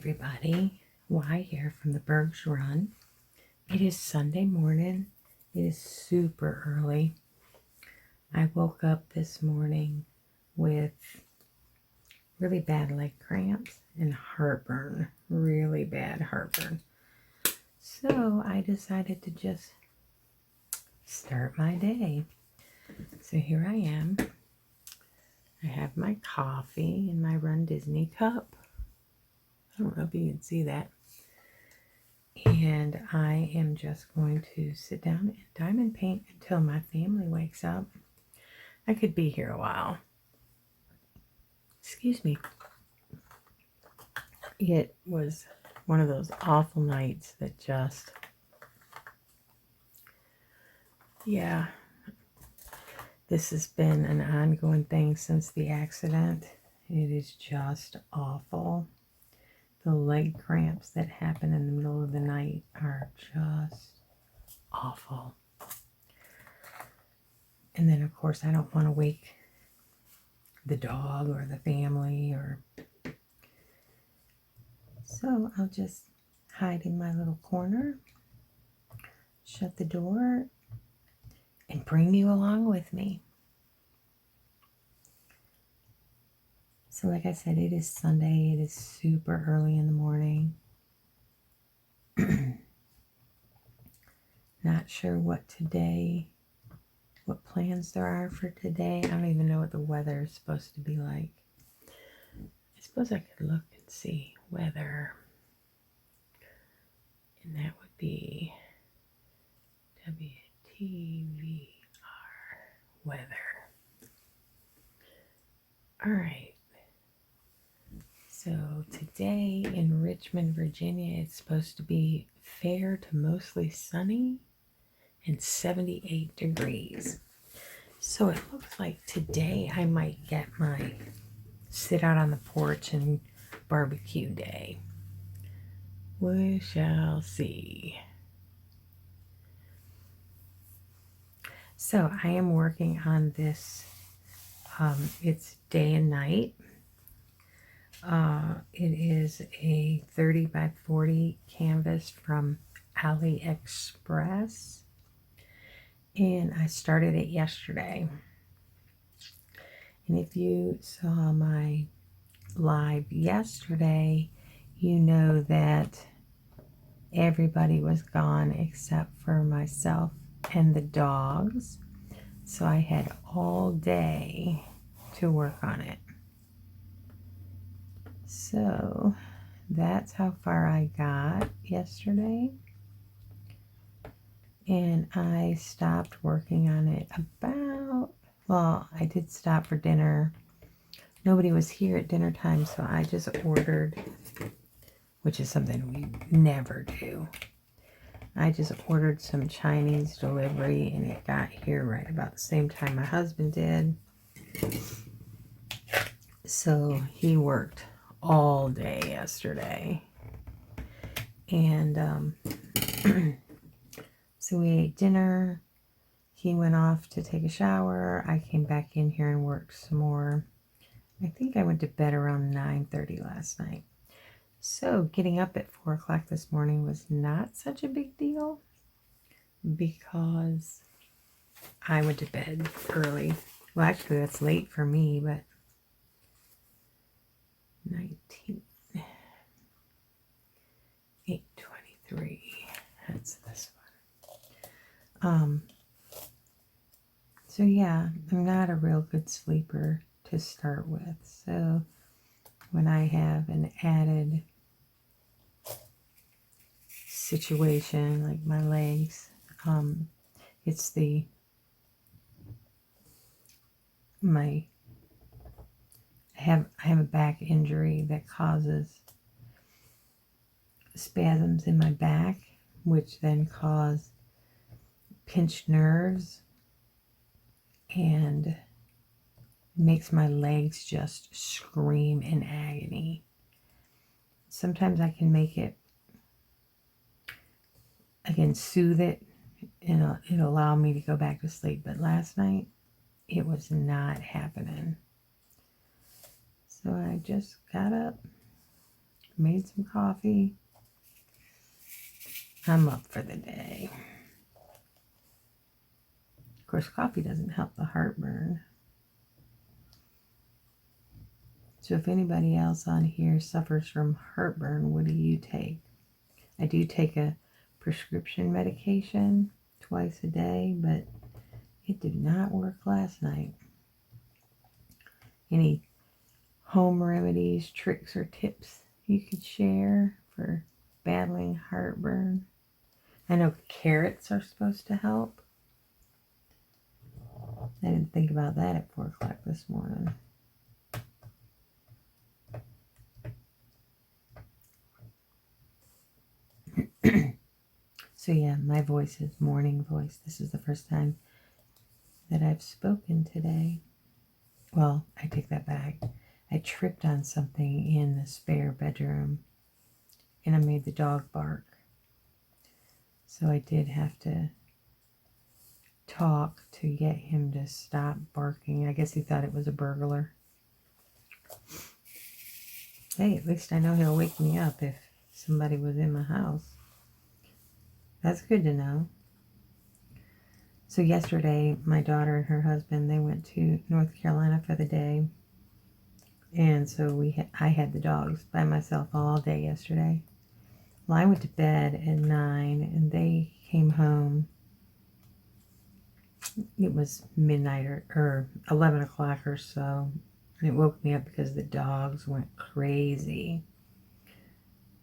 everybody. Y here from the Burgs Run. It is Sunday morning. It is super early. I woke up this morning with really bad leg cramps and heartburn. Really bad heartburn. So I decided to just start my day. So here I am. I have my coffee in my Run Disney cup. I don't know if you can see that. And I am just going to sit down and diamond paint until my family wakes up. I could be here a while. Excuse me. It was one of those awful nights that just, yeah, this has been an ongoing thing since the accident. It is just awful. The leg cramps that happen in the middle of the night are just awful. And then, of course, I don't want to wake the dog or the family, or so I'll just hide in my little corner, shut the door, and bring you along with me. So like I said, it is Sunday. It is super early in the morning. Not sure what plans there are for today. I don't even know what the weather is supposed to be like. I suppose I could look and see weather. And that would be WTVR weather. All right. So today in Richmond, Virginia, it's supposed to be fair to mostly sunny and 78 degrees. So it looks like today I might get my sit out on the porch and barbecue day. We shall see. So I am working on this. It's day and night. It is a 30 by 40 canvas from AliExpress. And I started it yesterday. And if you saw my live yesterday, you know that everybody was gone except for myself and the dogs. So I had all day to work on it. So that's how far I got yesterday. And I stopped working on it well, I did stop for dinner. Nobody was here at dinner time, so I just ordered, which is something we never do. I just ordered some Chinese delivery, and it got here right about the same time my husband did. So he worked all day yesterday. And so we ate dinner. He went off to take a shower. I came back in here and worked some more. I think I went to bed around 9:30 last night. So getting up at 4 o'clock this morning was not such a big deal because I went to bed early. Well, actually, that's late for me, but 8:23. That's this one. So yeah, I'm not a real good sleeper to start with. So when I have an added situation like my legs, it's I have a back injury that causes spasms in my back, which then cause pinched nerves and makes my legs just scream in agony. Sometimes I can soothe it, and it'll allow me to go back to sleep. But last night, it was not happening. So I just got up, made some coffee. I'm up for the day. Of course, coffee doesn't help the heartburn. So if anybody else on here suffers from heartburn, what do you take? I do take a prescription medication twice a day, but it did not work last night. Any home remedies, tricks, or tips you could share for battling heartburn? I know carrots are supposed to help. I didn't think about that at 4 o'clock this morning. So yeah, my voice is morning voice. This is the first time that I've spoken today. Well, I take that back. I tripped on something in the spare bedroom and I made the dog bark. So I did have to talk to get him to stop barking. I guess he thought it was a burglar. Hey, at least I know he'll wake me up if somebody was in my house. That's good to know. So yesterday, my daughter and her husband, they went to North Carolina for the day. And so I had the dogs by myself all day yesterday. Well, I went to bed at 9 and they came home. It was midnight or 11 o'clock or so. And it woke me up because the dogs went crazy.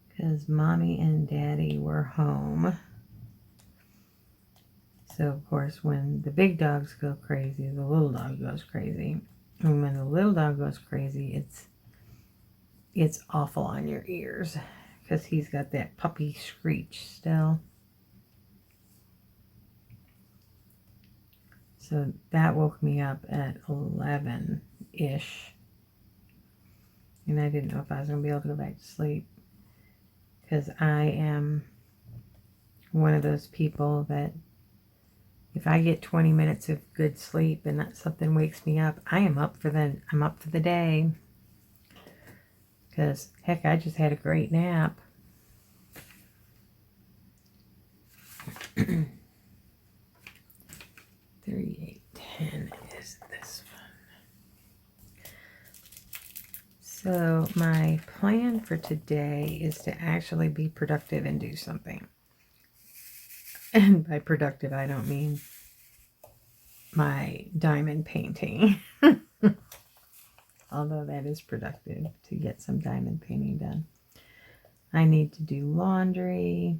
Because Mommy and Daddy were home. So, of course, when the big dogs go crazy, the little dog goes crazy. And when the little dog goes crazy, it's awful on your ears. Because he's got that puppy screech still. So that woke me up at 11-ish. And I didn't know if I was going to be able to go back to sleep. Because I am one of those people that if I get 20 minutes of good sleep and that something wakes me up, I'm up for the day. Because heck, I just had a great nap. 3810 is this one. So my plan for today is to actually be productive and do something. And by productive, I don't mean my diamond painting. Although that is productive to get some diamond painting done. I need to do laundry.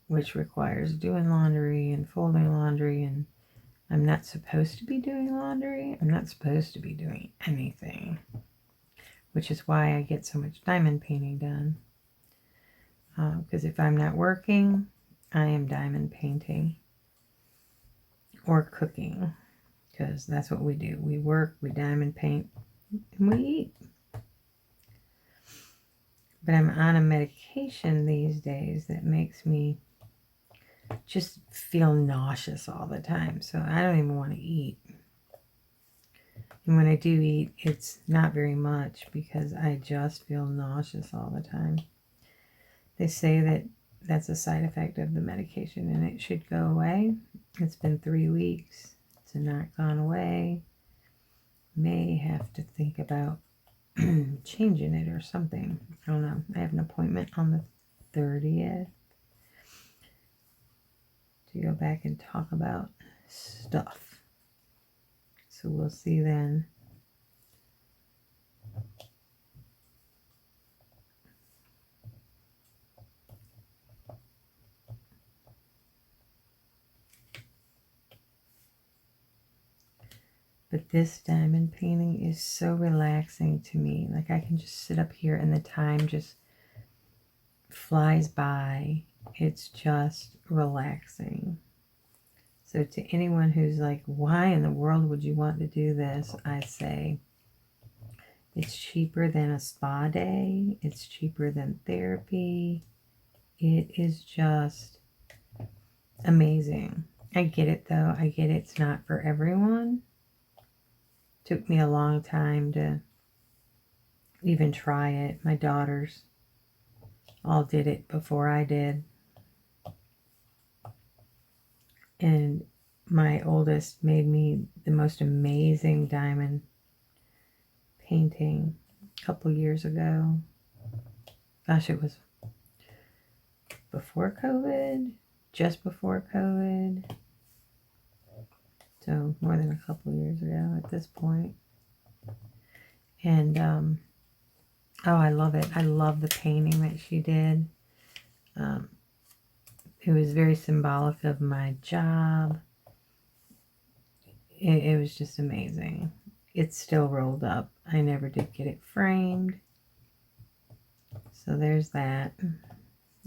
Which requires doing laundry and folding laundry, and I'm not supposed to be doing laundry. I'm not supposed to be doing anything. Which is why I get so much diamond painting done. Because if I'm not working, I am diamond painting. Or cooking. Because that's what we do. We work, we diamond paint, and we eat. But I'm on a medication these days that makes me just feel nauseous all the time. So I don't even want to eat. And when I do eat, it's not very much because I just feel nauseous all the time. They say that that's a side effect of the medication and it should go away. It's been 3 weeks. It's not gone away. May have to think about changing it or something. I don't know. I have an appointment on the 30th to go back and talk about stuff. So we'll see then. But this diamond painting is so relaxing to me. Like I can just sit up here and the time just flies by. It's just relaxing. So to anyone who's like, why in the world would you want to do this? I say, it's cheaper than a spa day. It's cheaper than therapy. It is just amazing. I get it though. I get it's not for everyone. Took me a long time to even try it. My daughters all did it before I did. And my oldest made me the most amazing diamond painting a couple years ago. Gosh, it was before COVID, just before COVID. So more than a couple years ago at this point. And, oh, I love it. I love the painting that she did. It was very symbolic of my job. It was just amazing. It's still rolled up. I never did get it framed. So there's that.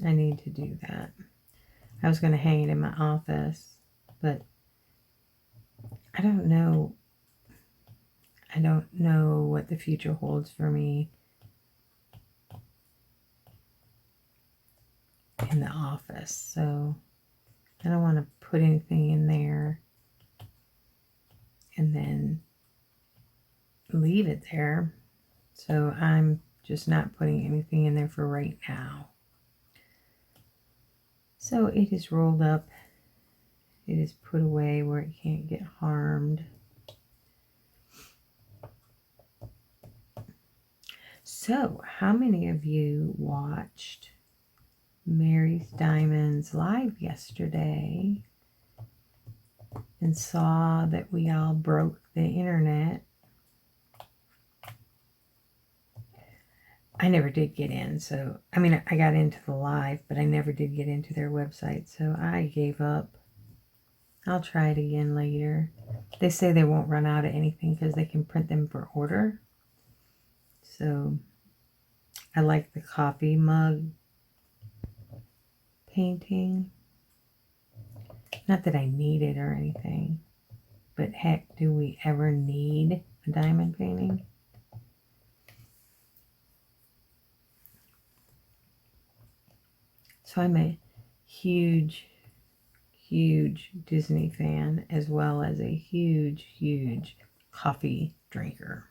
I need to do that. I was going to hang it in my office, but I don't know. I don't know what the future holds for me in the office. So I don't want to put anything in there and then leave it there. So I'm just not putting anything in there for right now. So it is rolled up. It is put away where it can't get harmed. So how many of you watched Mary's Diamonds live yesterday and saw that we all broke the internet? I never did get in, so, I mean, I got into the live, but I never did get into their website, so I gave up. I'll try it again later. They say they won't run out of anything because they can print them for order. So, I like the coffee mug painting. Not that I need it or anything, but heck, do we ever need a diamond painting? So I'm a huge Disney fan, as well as a huge coffee drinker.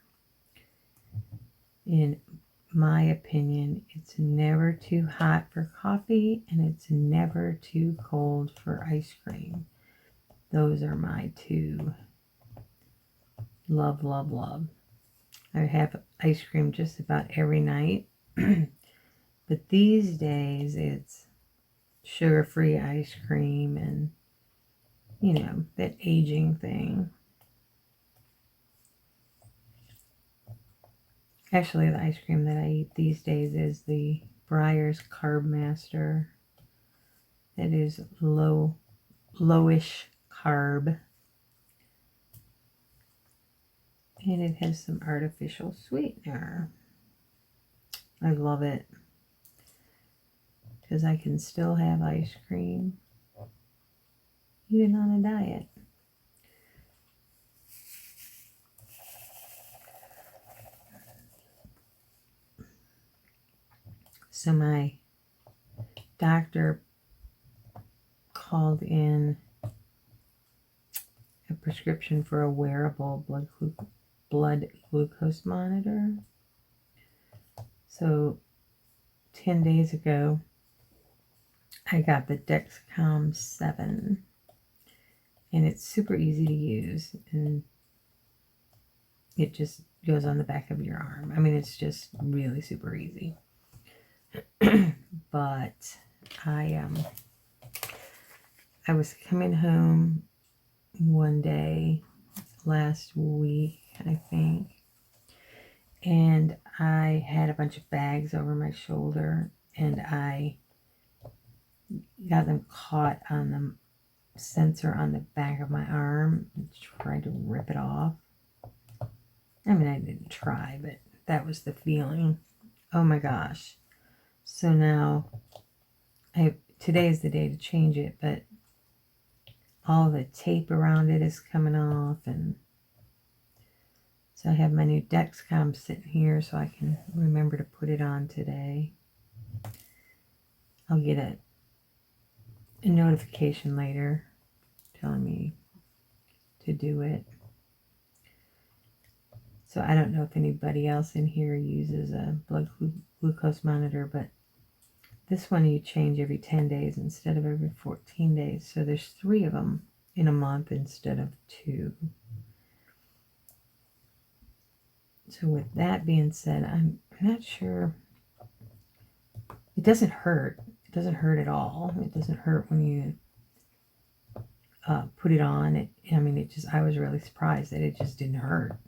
In my opinion, it's never too hot for coffee and it's never too cold for ice cream. Those are my two. Love. I have ice cream just about every night. But these days it's sugar-free ice cream and, you know, that aging thing. Actually, the ice cream that I eat these days is the Breyer's Carb Master. It is lowish carb. And it has some artificial sweetener. I love it. Because I can still have ice cream even on a diet. So my doctor called in a prescription for a wearable blood glucose monitor. So 10 days ago, I got the Dexcom 7, and it's super easy to use, and it just goes on the back of your arm. I mean, it's just really super easy. But I was coming home one day last week, I think, and I had a bunch of bags over my shoulder, and I got them caught on the sensor on the back of my arm and tried to rip it off. I mean, I didn't try, but that was the feeling. Oh my gosh. So now, today is the day to change it, but all the tape around it is coming off, and so I have my new Dexcom sitting here so I can remember to put it on today. I'll get a notification later telling me to do it. So I don't know if anybody else in here uses a blood glucose monitor, but this one you change every 10 days instead of every 14 days. So there's 3 of them in a month instead of 2. So with that being said, I'm not sure. It doesn't hurt. It doesn't hurt at all. It doesn't hurt when you put it on. I was really surprised that it just didn't hurt.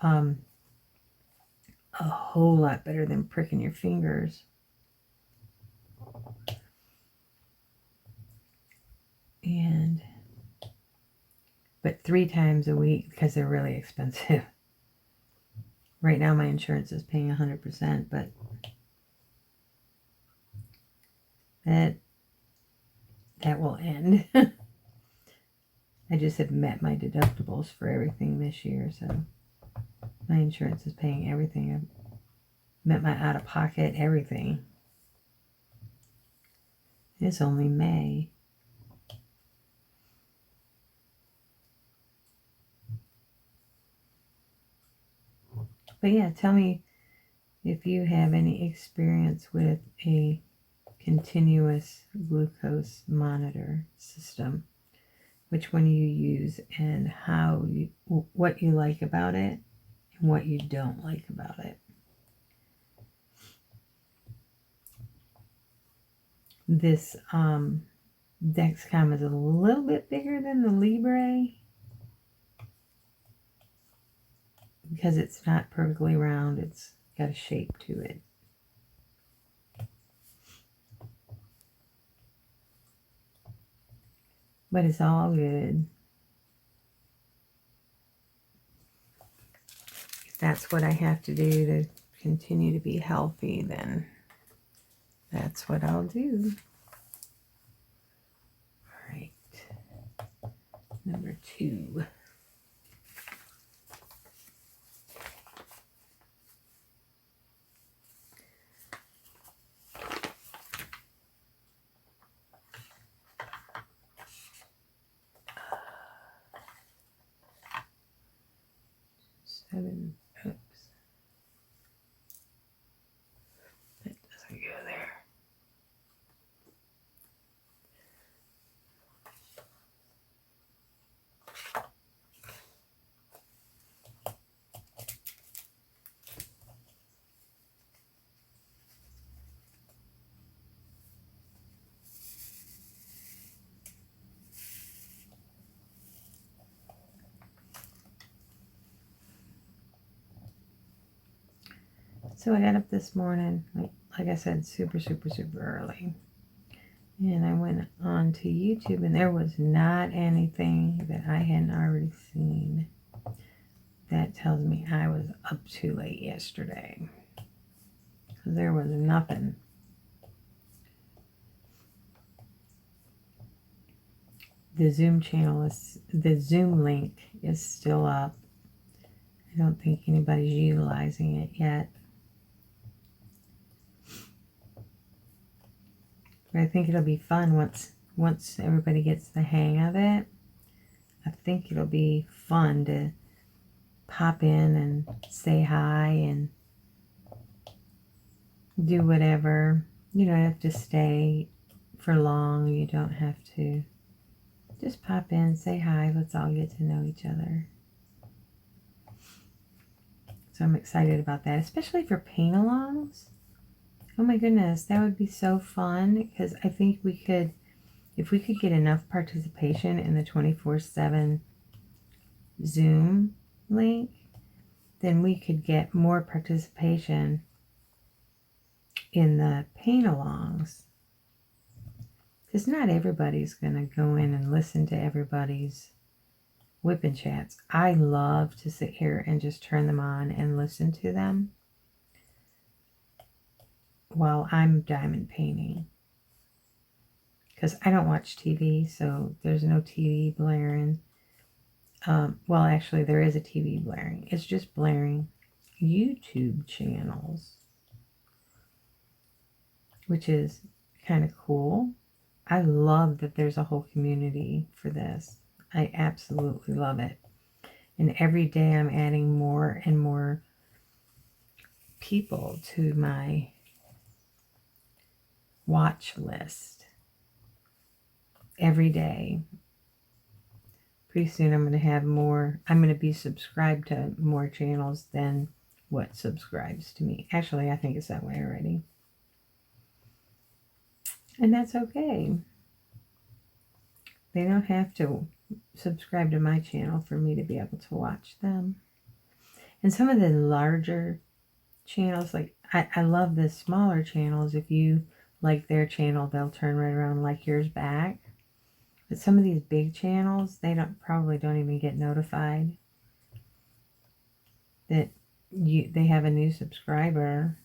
A whole lot better than pricking your fingers. But 3 times a week because they're really expensive. Right now my insurance is paying 100%, but that will end. I just have met my deductibles for everything this year, so my insurance is paying everything. I've met my out-of-pocket everything. It's only May. But yeah, tell me if you have any experience with a continuous glucose monitor system, which one you use and what you like about it and what you don't like about it. This Dexcom is a little bit bigger than the Libre because it's not perfectly round. It's got a shape to it. But it's all good. If that's what I have to do to continue to be healthy, then that's what I'll do. All right. Number 2. Oops. That doesn't go there. So I got up this morning, like I said, super early. And I went on to YouTube, and there was not anything that I hadn't already seen. That tells me I was up too late yesterday. Because there was nothing. The Zoom link is still up. I don't think anybody's utilizing it yet. But I think it'll be fun once everybody gets the hang of it. I think it'll be fun to pop in and say hi and do whatever. You don't have to stay for long. You don't have to. Just pop in, say hi. Let's all get to know each other. So I'm excited about that, especially for paint-alongs. Oh my goodness, that would be so fun, because I think if we could get enough participation in the 24/7 Zoom link, then we could get more participation in the paint-alongs. Because not everybody's going to go in and listen to everybody's whip and chats. I love to sit here and just turn them on and listen to them while I'm diamond painting. Because I don't watch TV, so there's no TV blaring. Well, actually, there is a TV blaring. It's just blaring YouTube channels, which is kind of cool. I love that there's a whole community for this. I absolutely love it. And every day I'm adding more and more people to my watch list. Every day. Pretty soon I'm going to have more. I'm going to be subscribed to more channels than what subscribes to me. Actually, I think it's that way already. And that's okay. They don't have to subscribe to my channel for me to be able to watch them. And some of the larger channels, like I love the smaller channels. If you like their channel, they'll turn right around and like yours back. But some of these big channels, they probably don't even get notified that they have a new subscriber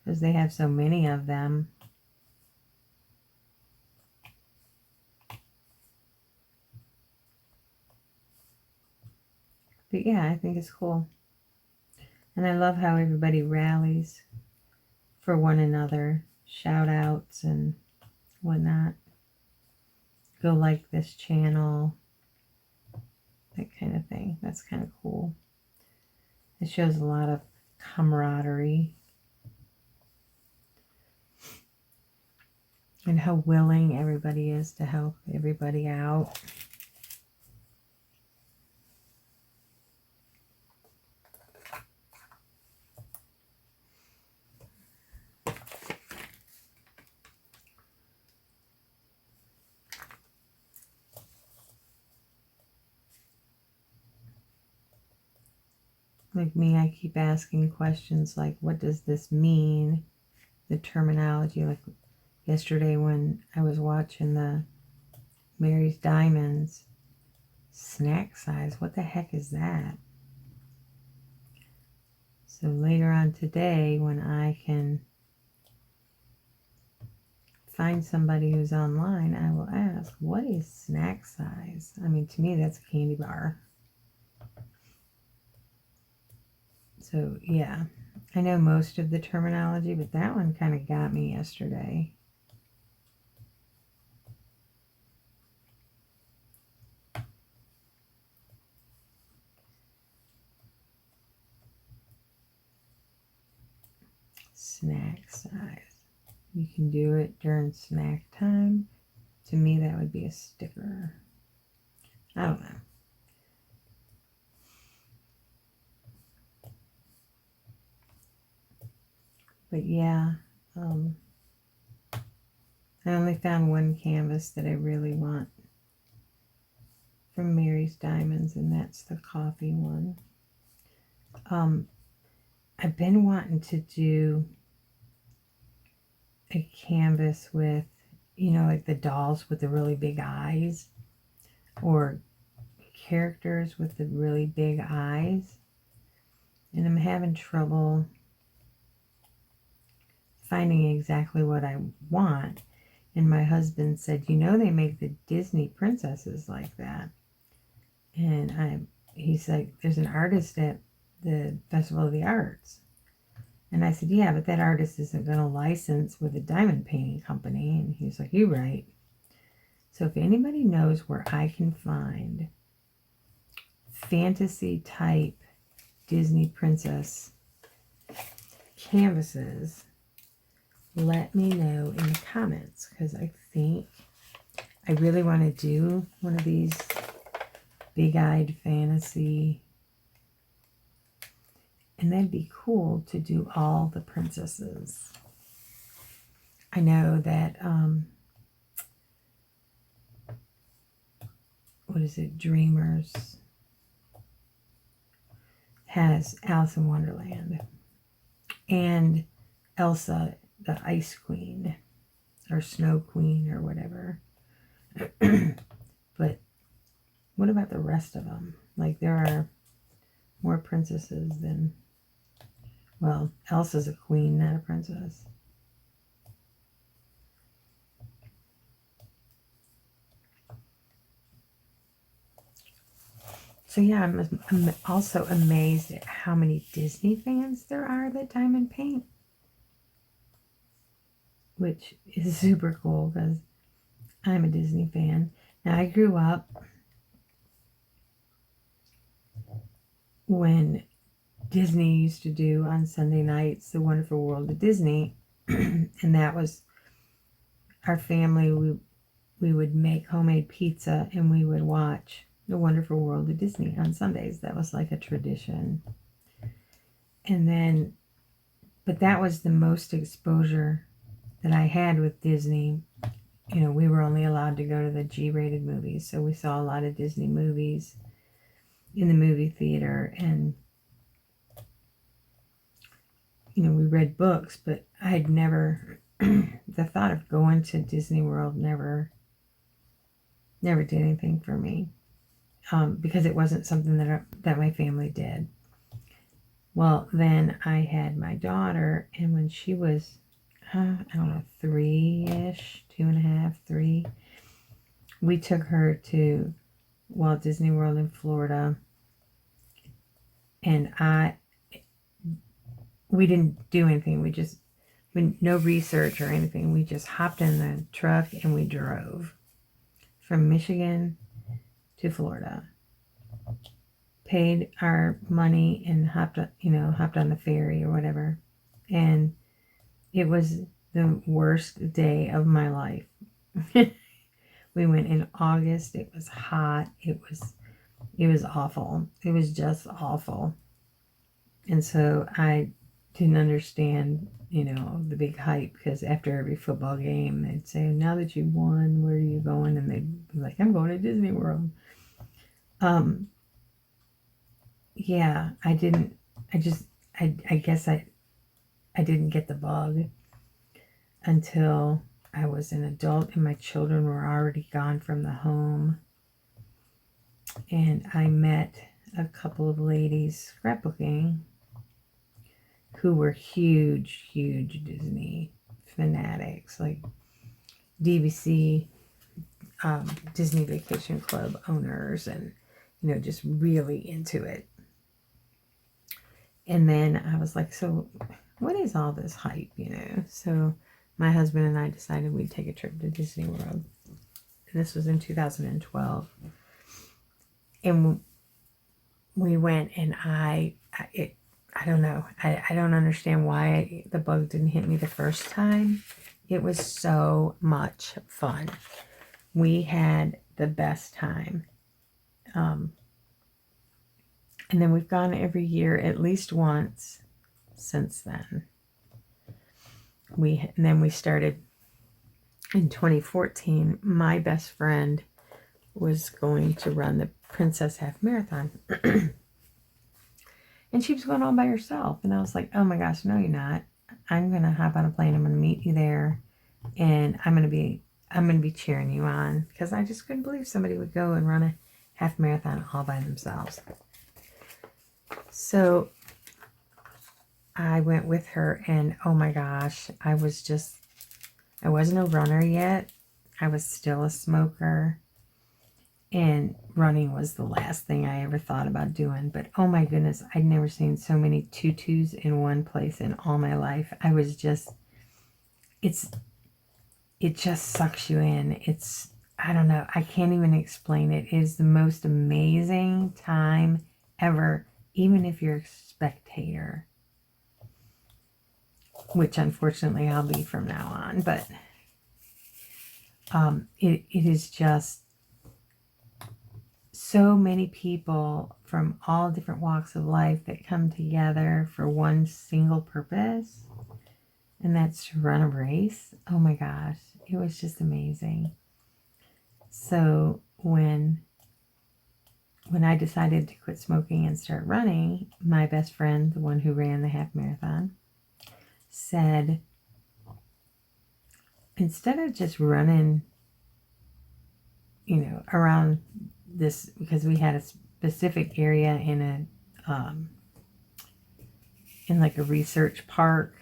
because they have so many of them. But yeah, I think it's cool. And I love how everybody rallies for one another, shout outs and whatnot. Go like this channel, that kind of thing. That's kind of cool. It shows a lot of camaraderie and how willing everybody is to help everybody out. Like me, I keep asking questions like, what does this mean? The terminology, like yesterday when I was watching the Mary's Diamonds snack size, what the heck is that? So later on today, when I can find somebody who's online, I will ask, what is snack size? I mean, to me, that's a candy bar. So yeah, I know most of the terminology, but that one kind of got me yesterday. Snack size. You can do it during snack time. To me, that would be a sticker. I don't know. But yeah, I only found one canvas that I really want from Mary's Diamonds, and that's the coffee one. I've been wanting to do a canvas with, you know, like the dolls with the really big eyes, or characters with the really big eyes. And I'm having trouble finding exactly what I want. And my husband said, you know, they make the Disney princesses like that. And he's like, there's an artist at the Festival of the Arts. And I said, yeah, but that artist isn't going to license with a diamond painting company. And he was like, you're right. So if anybody knows where I can find fantasy type Disney princess canvases, let me know in the comments, because I think I really want to do one of these big-eyed fantasy, and that'd be cool to do all the princesses. I know that what is it, Dreamers has Alice in Wonderland and Elsa the Ice Queen or Snow Queen or whatever. But what about the rest of them? Like, there are more princesses than, well, Elsa's a queen, not a princess. So yeah, I'm also amazed at how many Disney fans there are that diamond paint, which is super cool because I'm a Disney fan. Now, I grew up when Disney used to do on Sunday nights, The Wonderful World of Disney, and that was our family. We would make homemade pizza and we would watch The Wonderful World of Disney on Sundays. That was like a tradition. And then, but that was the most exposure that I had with Disney. You know, we were only allowed to go to the G-rated movies, so we saw a lot of Disney movies in the movie theater, and you know, we read books, but I'd never the thought of going to Disney World never did anything for me, because it wasn't something that my family did. Well, then I had my daughter, and when she was I don't know, 3-ish, 2.5, 3, we took her to Walt Disney World in Florida, and we didn't do anything. No research or anything. We just hopped in the truck and we drove from Michigan to Florida. Paid our money and hopped on the ferry or whatever. And it was the worst day of my life. We went in August. It was hot. It was awful. It was just awful. And so I didn't understand, the big hype, because after every football game, they'd say, "Now that you won, where are you going?" And they'd be like, "I'm going to Disney World." Yeah, I guess I didn't get the bug until I was an adult and my children were already gone from the home. And I met a couple of ladies scrapbooking who were huge Disney fanatics, like DVC, Disney Vacation Club owners, and, just really into it. And then I was like, so what is all this hype, So my husband and I decided we'd take a trip to Disney World. And this was in 2012. And we went, and I don't know. I don't understand why the bug didn't hit me the first time. It was so much fun. We had the best time. And then we've gone every year at least once since then. And then we started in 2014. My best friend was going to run the Princess Half Marathon. And she was going on by herself. And I was like, oh my gosh, no, you're not. I'm going to hop on a plane. I'm going to meet you there. And I'm going to be cheering you on. Because I just couldn't believe somebody would go and run a half marathon all by themselves. So I went with her, and oh my gosh, I wasn't a runner yet. I was still a smoker. And running was the last thing I ever thought about doing. But oh my goodness, I'd never seen so many tutus in one place in all my life. It just sucks you in. I don't know. I can't even explain it. It is the most amazing time ever, even if you're a spectator. Which unfortunately I'll be from now on. But it is just so many people from all different walks of life that come together for one single purpose, and that's to run a race. Oh my gosh, it was just amazing. So when I decided to quit smoking and start running, my best friend, the one who ran the half marathon, said, instead of just running, around this, because we had a specific area in like a research park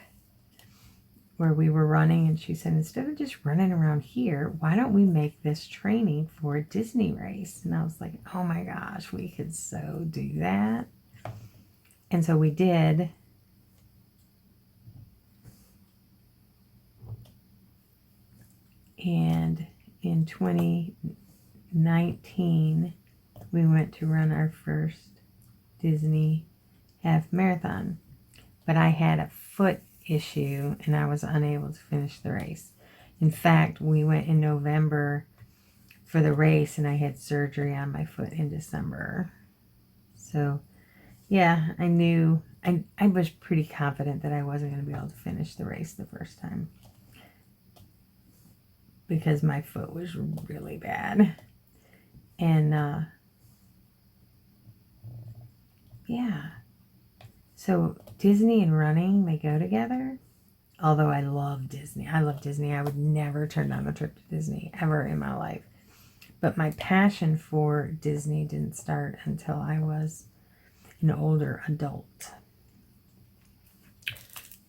where we were running, and she said, instead of just running around here, why don't we make this training for a Disney race? And I was like, oh my gosh, we could so do that. And so we did. And in 2019, we went to run our first Disney half marathon. But I had a foot issue and I was unable to finish the race. In fact, we went in November for the race and I had surgery on my foot in December. So yeah, I knew, I was pretty confident that I wasn't going to be able to finish the race the first time because my foot was really bad. And yeah, so Disney and running, they go together. Although I love Disney. I love Disney. I would never turn down a trip to Disney ever in my life. But my passion for Disney didn't start until I was an older adult.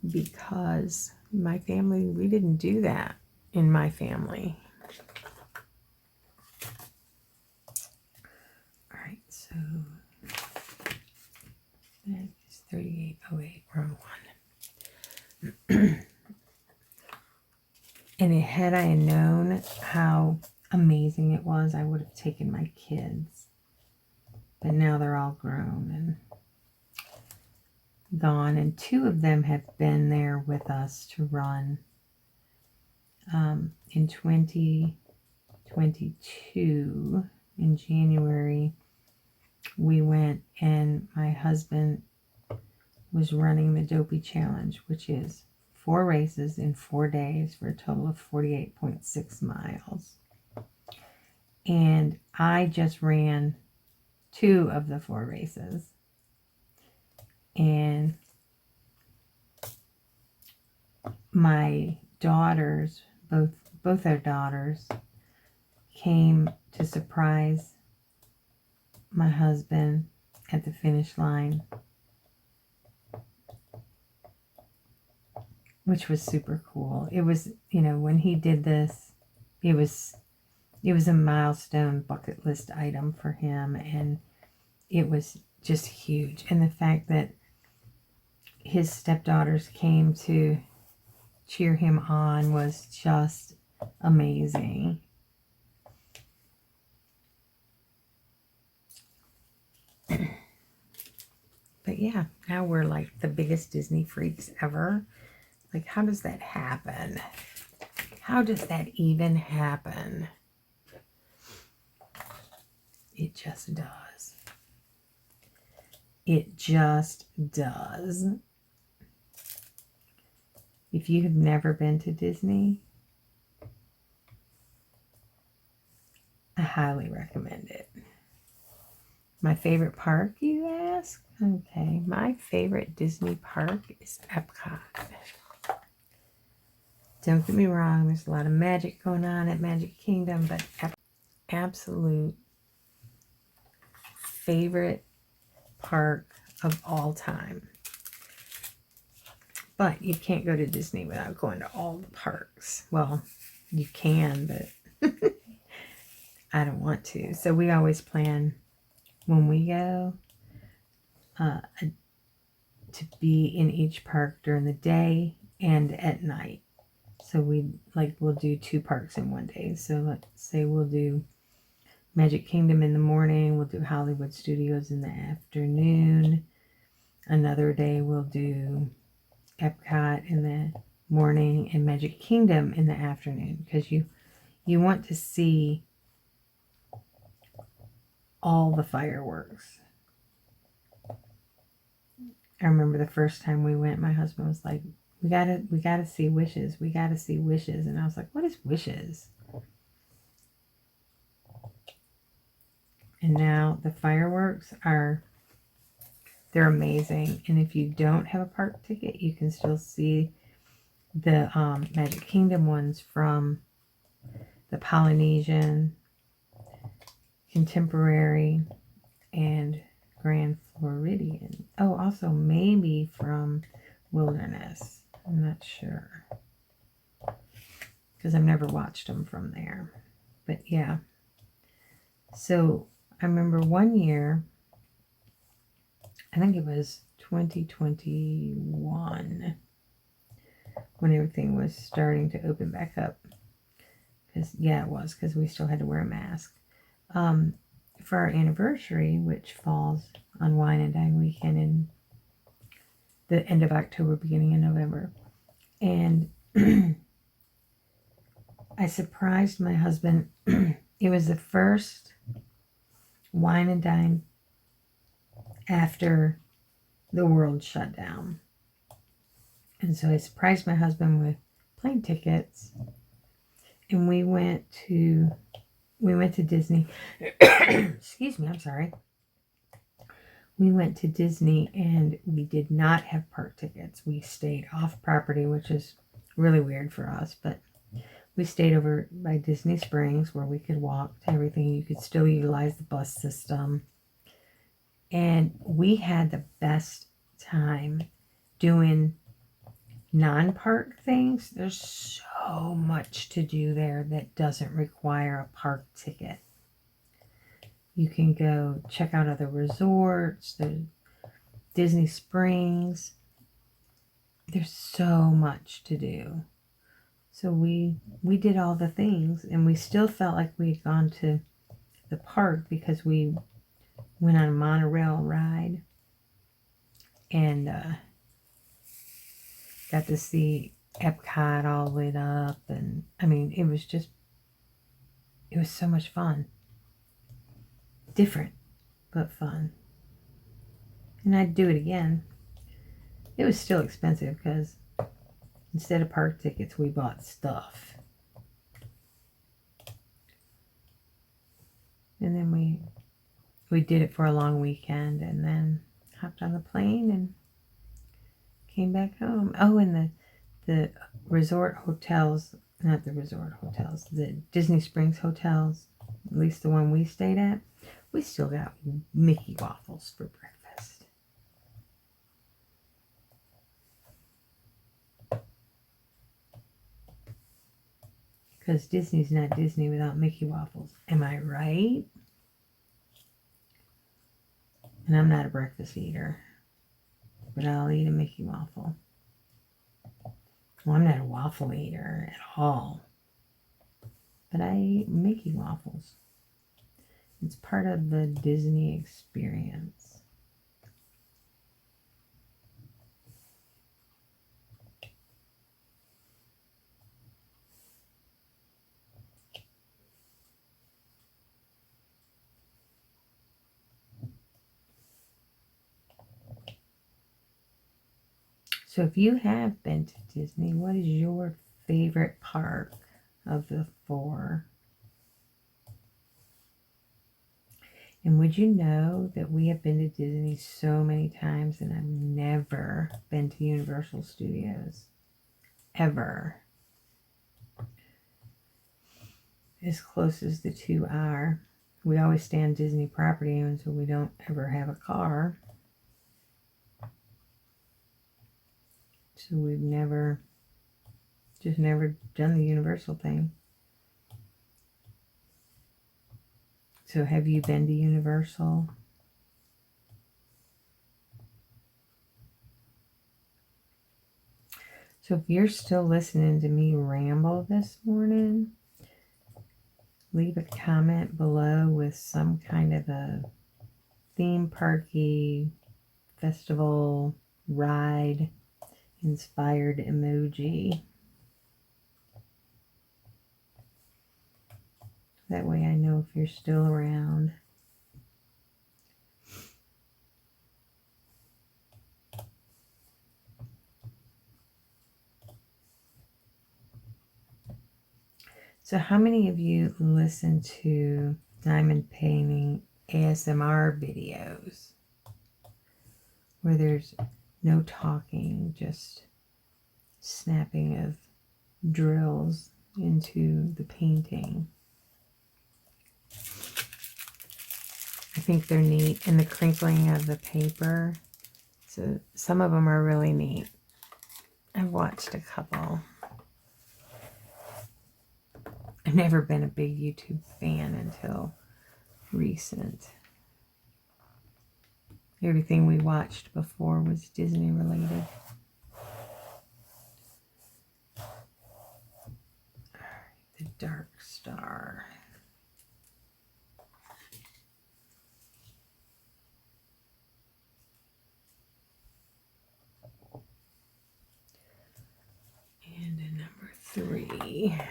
Because my family, we didn't do that in my family. All right, so that is 3808, wrong one. And had I known how amazing it was, I would have taken my kids. But now they're all grown and gone, and 2 of them have been there with us to run. In 2022, in January, we went and my husband was running the Dopey Challenge, which is 4 races in 4 days for a total of 48.6 miles. And I just ran 2 of the 4 races. And my daughters, both our daughters, came to surprise my husband at the finish line, which was super cool. It was, when he did this, it was a milestone bucket list item for him, and it was just huge. And the fact that his stepdaughters came to cheer him on was just amazing. But yeah, now we're like the biggest Disney freaks ever. Like, how does that happen? How does that even happen? It just does. It just does. If you have never been to Disney, I highly recommend it. My favorite park, you ask? Okay, my favorite Disney park is Epcot. Don't get me wrong, there's a lot of magic going on at Magic Kingdom, but absolute favorite park of all time. But you can't go to Disney without going to all the parks. Well, you can, but I don't want to. So we always plan when we go to be in each park during the day and at night. So we'll do 2 parks in one day. So let's say we'll do Magic Kingdom in the morning. We'll do Hollywood Studios in the afternoon. Another day we'll do Epcot in the morning and Magic Kingdom in the afternoon, because you want to see all the fireworks. I remember the first time we went, my husband was like, we gotta see Wishes. We gotta see Wishes. And I was like, what is Wishes? And now the fireworks they're amazing. And if you don't have a park ticket, you can still see the Magic Kingdom ones from the Polynesian, Contemporary, and Grand Floridian. Oh, also maybe from Wilderness. I'm not sure, because I've never watched them from there. But yeah. So I remember one year, I think it was 2021, when everything was starting to open back up. Because, yeah, it was, because we still had to wear a mask. for our anniversary, which falls on Wine and Dine weekend in the end of October, beginning of November. And I surprised my husband. It was the first Wine and Dine after the world shut down. And so I surprised my husband with plane tickets. And we went to Disney. Excuse me, I'm sorry. We went to Disney and we did not have park tickets. We stayed off property, which is really weird for us, but we stayed over by Disney Springs where we could walk to everything. You could still utilize the bus system. And we had the best time doing non-park things. There's so much to do there that doesn't require a park ticket. You can go check out other resorts. There's Disney Springs. There's so much to do. So we did all the things, and we still felt like we had gone to the park because we went on a monorail ride and got to see Epcot all lit up. And I mean, it was so much fun. Different, but fun. And I'd do it again. It was still expensive because instead of park tickets, we bought stuff. And then we did it for a long weekend and then hopped on the plane and came back home. Oh, and the resort hotels, not the resort hotels, the Disney Springs hotels, at least the one we stayed at, we still got Mickey waffles for breakfast. Because Disney's not Disney without Mickey waffles. Am I right? And I'm not a breakfast eater, but I'll eat a Mickey waffle. Well, I'm not a waffle eater at all, but I eat Mickey waffles. It's part of the Disney experience. So if you have been to Disney, what is your favorite park of the 4? And would you know that we have been to Disney so many times and I've never been to Universal Studios? Ever. As close as the 2 are. We always stay on Disney property until we don't ever have a car. So we've never done the Universal thing. So have you been to Universal? So if you're still listening to me ramble this morning, leave a comment below with some kind of a theme parky festival ride inspired emoji. That way I know if you're still around. So how many of you listen to diamond painting ASMR videos where there's no talking, just snapping of drills into the painting? I think they're neat, and the crinkling of the paper. So some of them are really neat. I've watched a couple. I've never been a big YouTube fan until recent. Everything we watched before was Disney related. The Dark Star. 3.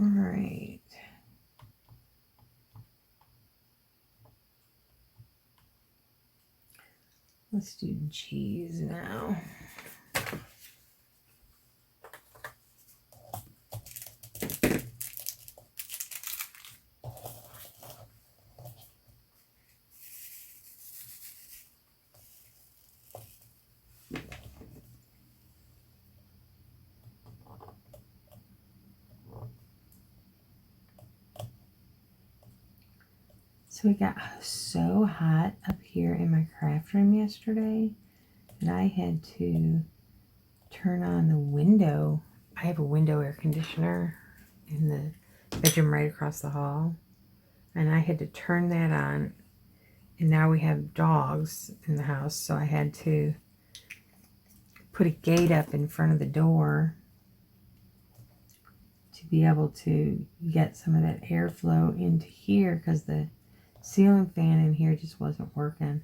All right. Let's do G's now. So it got so hot up here in my craft room yesterday that I had to turn on the window. I have a window air conditioner in the bedroom right across the hall, and I had to turn that on. And now we have dogs in the house, so I had to put a gate up in front of the door to be able to get some of that airflow into here, because the ceiling fan in here just wasn't working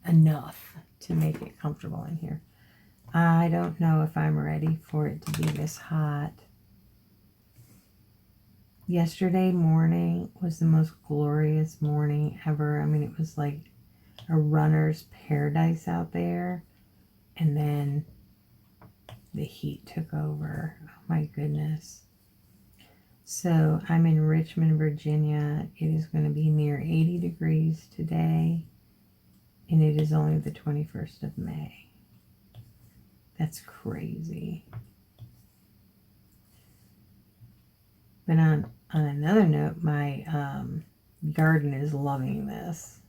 enough to make it comfortable in here. I don't know if I'm ready for it to be this hot. Yesterday morning was the most glorious morning ever. I mean, it was like a runner's paradise out there. And then the heat took over. Oh my goodness. So I'm in Richmond, Virginia. It is going to be near 80 degrees today. And it is only the 21st of May. That's crazy. But on another note, my garden is loving this.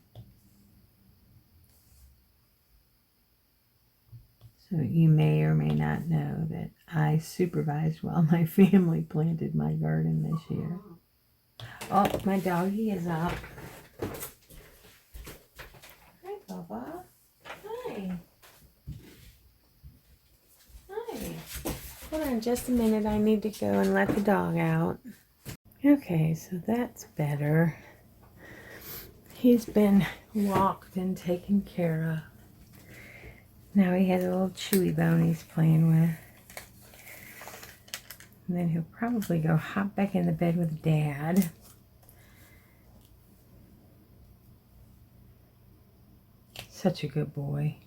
So you may or may not know that I supervised while my family planted my garden this year. Oh, my doggie is up. Hi, Bubba. Hi. Hi. Hold on just a minute. I need to go and let the dog out. Okay, so that's better. He's been walked and taken care of. Now he has a little chewy bone he's playing with. And then he'll probably go hop back in the bed with Dad. Such a good boy.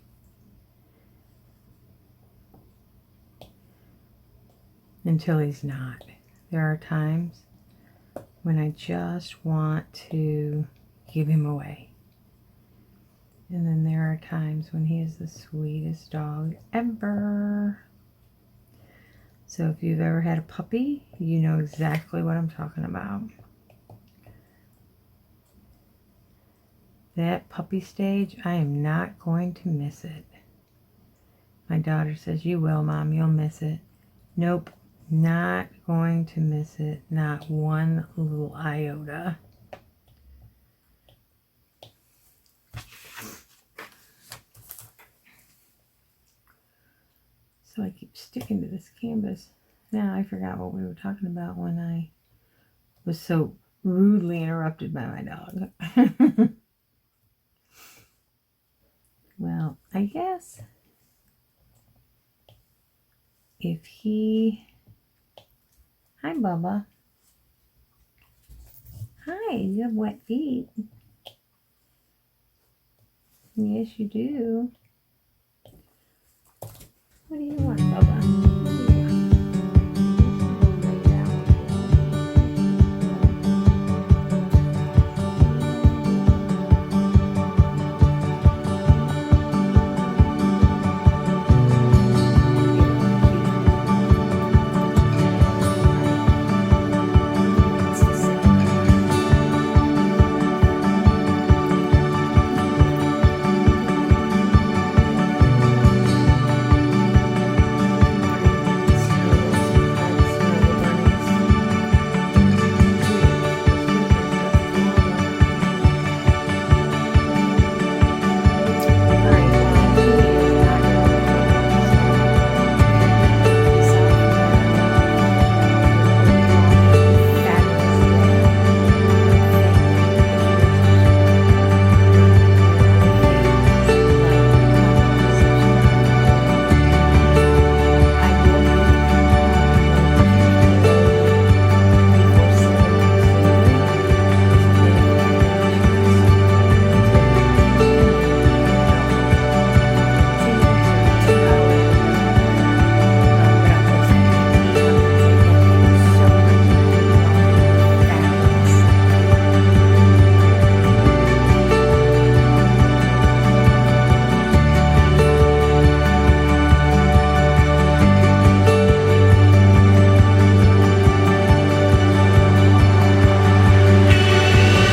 Until he's not. There are times when I just want to give him away. And then there are times when he is the sweetest dog ever. So if you've ever had a puppy, you know exactly what I'm talking about. That puppy stage, I am not going to miss it. My daughter says, "You will, Mom, you'll miss it." Nope, not going to miss it. Not one little iota. So I keep sticking to this canvas. Now I forgot what we were talking about when I was so rudely interrupted by my dog. Well, I guess if he... Hi, Bubba. Hi, you have wet feet. Yes, you do. What do you want, Bubba?